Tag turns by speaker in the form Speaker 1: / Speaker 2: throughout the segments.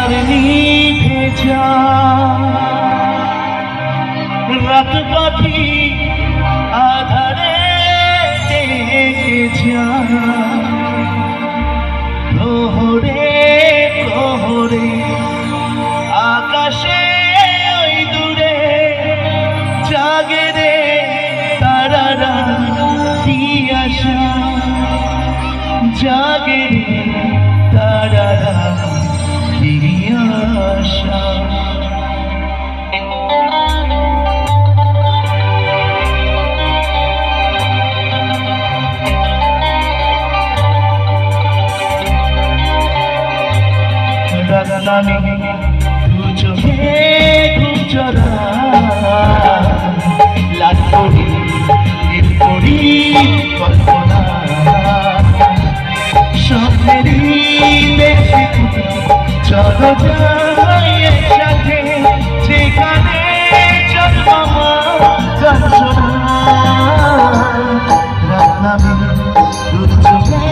Speaker 1: আধার নিভে যায়, রাত পাখি আধারে ডেকে যায়। প্রহরে প্রহরে আকাশে ওই দূরে জাগে রে তারারা কি আশা, জাগে রে তারারা কি আশা। রাত নামে দু চোখে ঘুম চড়া, লাট করি দিন করি কল্পনা, স্বপ্নেরই দেখি চলো যাই একসাথে যেখানে জন্মামা গান শোনা। রাত নামে দু চোখে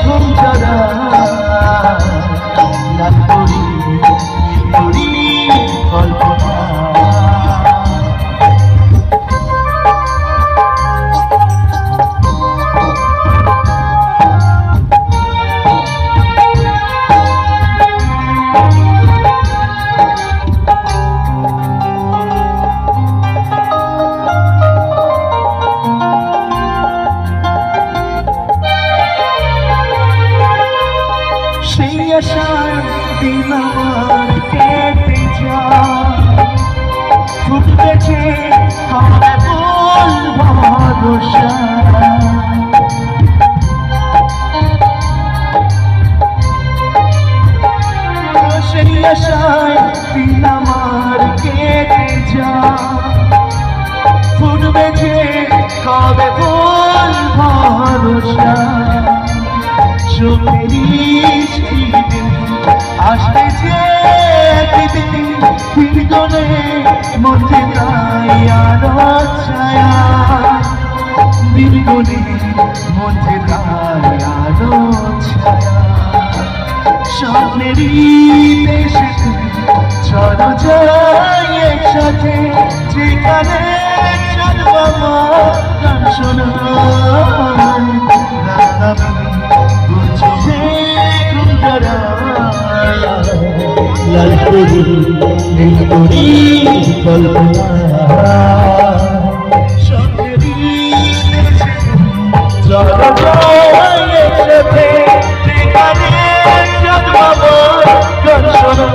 Speaker 1: ঘুম চড়া, লাট করি করি কল্পনা। সেই আশার দিন আমার কেটে যায়, ফুটতেছে হবে ফুল ভরসা। সেই আশার দিন আমার কেটে যায়, ফুটবেছে হবে ফুল ভরসা। চোখেরই আসতেছে একদিন ফিরগনে মধ্যে তাই আরো ছায়া, ফিরগনে মধ্যে তাই আরো ছায়া। স্বপ্নেরই দেশে চলো যাই একসাথে যেখানে জন্মামা গান শোনা। লাল করি নীল করি কল্পনা, স্বপ্নেরই দেশে চলো যাই একসাথে যেখানে জন্মামা গান শোনা।